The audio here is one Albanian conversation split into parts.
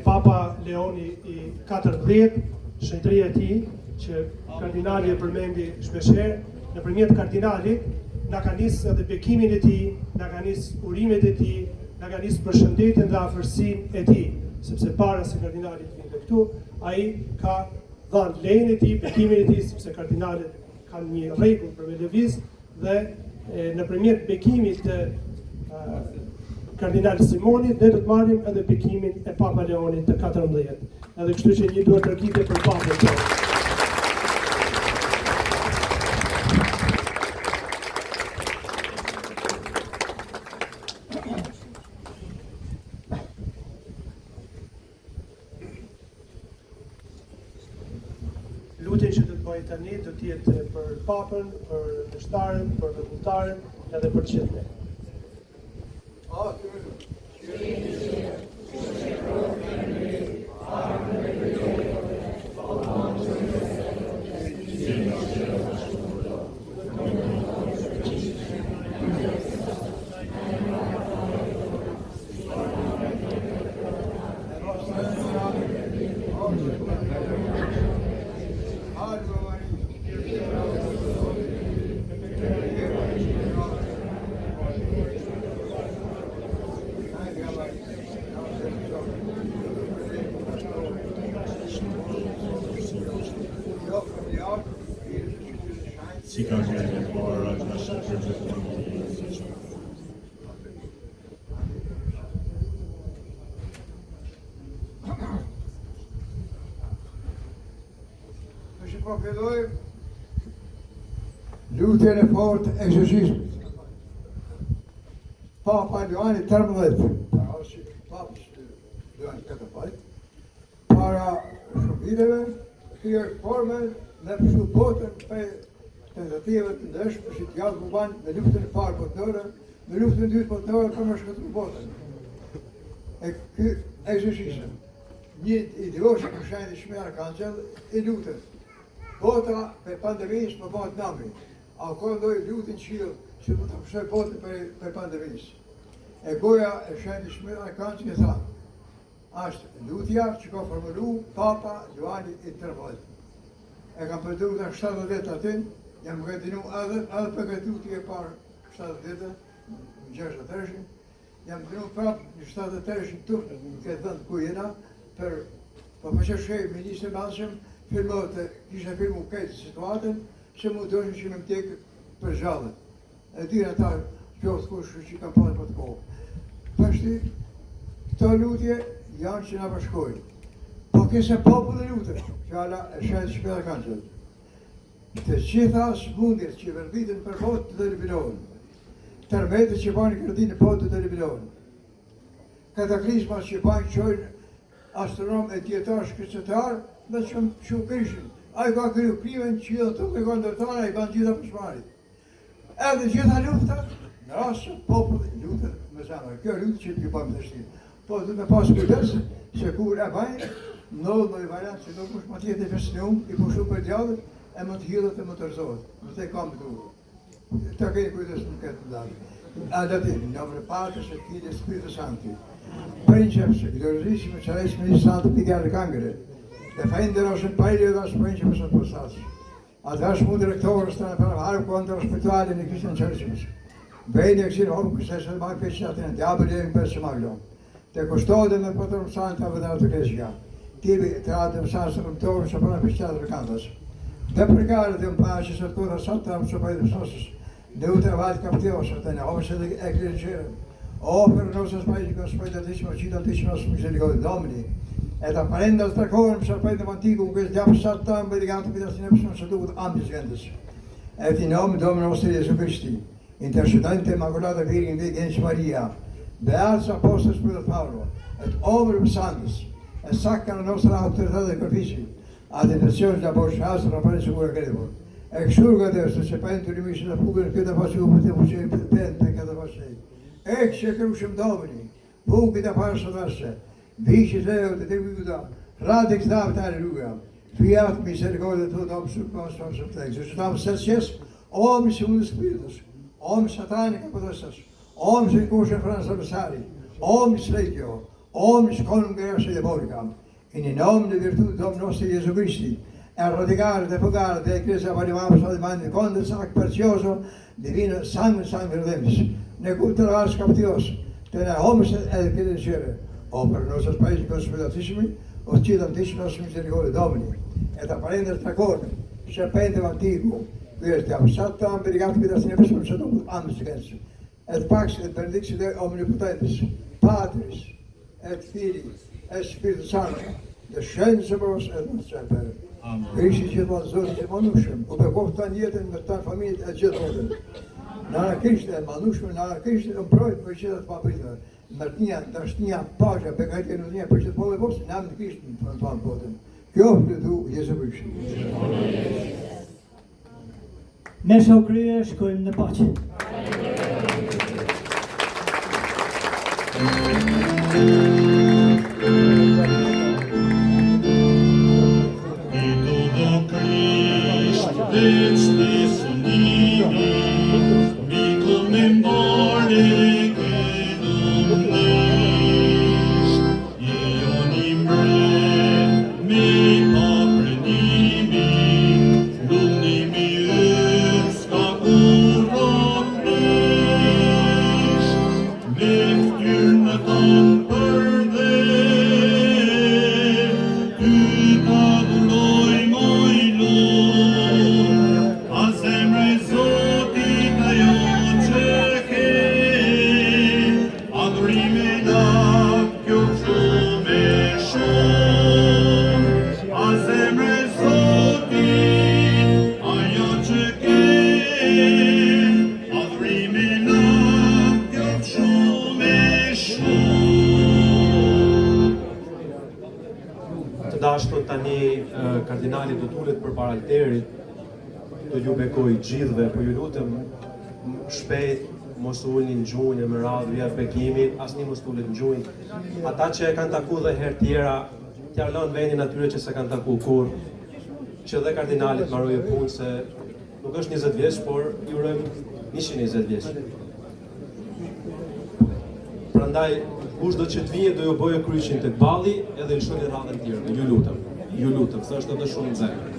Papa Leoni i 14, shenjtëria e tij, që kardinali e përmendi shpeshherë, nëpërmjet kardinalit na ka nisë edhe bekimin e tij, na ka nisë urimet e tij, na ka nisë përshëndetjen dhe afërsinë e tij, sepse para se kardinali të vinte këtu, ai ka dhënë lejen e tij, bekimin e tij, sepse kardinalet kanë një rregull për me lëviz dhe nëpërmjet bekimit të kardinal Simonit, ne do të marrim edhe bekimin e Papa Leonit të 14. Edhe kështu që një duhet tërgite për papën tonë. Lutjen që do të bëj tani do të jetë për papën, për dështaren, për vëllëtaren, edhe për gjithë ne. Si ka qenë e para që na shërbëton. Që po filloj lutjen e fortë e eksorcizmit. Papa Leoni 13, Papa Leoni 14, para shumë viteve, kjo është formën me përshu botën për tentative të ndryshme që t'jallë buban me luftën e parë botërore, me luftën e dytë botërore për me shkëtru botën. E ky eksorcizëm, një ideologi për shenjë shme arkangjell i lutën. Bota për pandemisë më bëhet nami, a ka ndoj lutin qilë që më të përshoj botën për pandemisë. E goja e shenjë shme arkangjell e tha, ashtë lutja që ka formulu Papa Leoni i 13. E kam përdu në 70 vjetë atin, jam gëtinu edhe për këtë lutje e parë 70 vjetë, në 63, jam gëtinu prapë në 73 të në këtë vënd ku jena, për përshëshej Ministrë Madhëshëm, kishe filmu këtë situatën, që mu dëshën që me më tekë për gjallët. E dire ata qoftë kush që kam përnë për të kohë. Pashti, këto lutje janë që nga bashkojnë. Po kese popull e lutë, fjalla e shetë shpeda kanë qëtë. Të gjitha smundjet që vërditën për botë të eliminohen. Tërmetët që bani kërdinë në botë të eliminohen. Kataklizma që bani qojnë astronom e djetarë shkërcetarë, dhe që shumë krishin. A i ka kryu krimen që dhe të të kanë dërtana, i banë gjitha përshmarit. Edhe gjitha lufta, në rrasë që popull lutë me zemë. Kjo lutë që të bëjmë të shtinë. Po të me pasë kujdes, se kur e bajnë, ndodhë në i variant që nuk është më tjetë i fesnium, i pushu për djallët, e më të hidhët e më të rëzohet. Më të e kam të duhur. Të kejnë kujdes në këtë ndalë. Adatim, në vrepatës e tjile Spiritu Santi. Princeps, gloriorisimo Celestissimo Santo Miguel Arcangelo, dhe fainderosen pajlje dhe asë Princeps në postasë. Atë mu direktorës të në përvarë kontra spirituale në Christian Churches. Bejnë e kësirë homë kësesë dhe makë feqinatën e diabëllë e për që maglon. Të kushtode me pëtërëm santa vë dhe në të keshja. Tibi të radëm sasë rëmtorën që përna feqinatën e kantas. Dhe përgarë dhe më pa që së të kodha santa më që pajtë mësosës. Dhe u të valë kaptivosë të në homës edhe e klerëgjërën. O, për nësës pajtë që spajtë të ishme, qitë të ishme nësë misericordi domini. E të parendas të kohën më shërpajtë në mantiku, në kësë gjapë satë të më bëdigantë për të sinë pësë më shëtu këtë ambis vendës. E ti nomë domë nostri Jesu Kristi, intercedente Immacolata Vergine Vergine Maria, beatës apostës për të Paolo, et omrë pësandës, e sakka në nostra autoritet dhe kërfisi, ad intenciones da boshasë në pare sigura credibor. E këshurga dhe se që pajnë të rimisë në fugën këtë fasi u për të fuqej për të pëndë për këtë fasi. E që kërëshëm domini, fugën të parë së dhasë, Vici Deo të të vjuda, radix davët alleluja, fiat misericordia të të obsur konstrum së të tekë, që tamë sësjes, omë si mundë spiritus, omë satanika pëdësës, omë si kushe fransë bësari, omë slejtjo, om shkon nga Sydemorika. In de naam de virtut om nostro Gesù Cristi, e radicare de fugare de Chiesa Parivamos Alemani con de sac precioso divino sangue redemis. Ne culturas captios, te ne homus el credere, o per nostros paesi conspiratissimi, o cidantissimos misericorde Domini, et apparente tracone, serpente antiquo, queste Satan brigat vidas nebis sum amsgens, et pax et benedictio omnipotentis, Patris, et Filii, et Spiritus Sancti, de schensebros et semper. Christus gjithmonë Zoti i manushëm, u bekoftan jetën me ta familjet e gjithmonë. Nana Krishtë e manushme, nana Krishtë e mbrojt për qëtë të papritëve. Mërtnia, dashnia, paqja, bekajtja e nëznia për qëtë po dhe posë, në amë në Krishtë në të në potën. Kjo është tu Jezu Krishtë. Mesha u krye, shkojmë në paqe. Tani kardinali do t'ulet përpara alterit, do ju bekoj gjithve, po ju lutem shpejt mos ulni në gjunjë me radhë via bekimit, asnjë mos ulet në gjunjë. Ata që e kanë taku dhe herë tjera, t'ja lënë vendin atyre që se kanë taku kur, që dhe kardinalit mbarojë punë se nuk është 20 vjeç, por ju urojmë 120 vjeç. Prandaj kushdo që të vijë do ju bëjë kryqin tek balli edhe lëshoni radhën tjerë. Ju lutem, thashë edhe shumë nxehtë.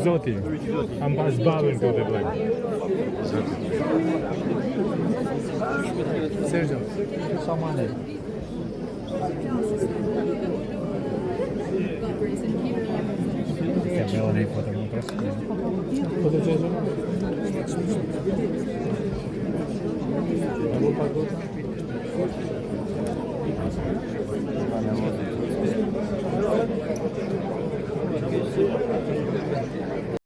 Zoti, am pas babën këtu të blek. Sergio, sa mane. Che abbiamo dei foto con prossimo. Foto Gesù? Devo pagare.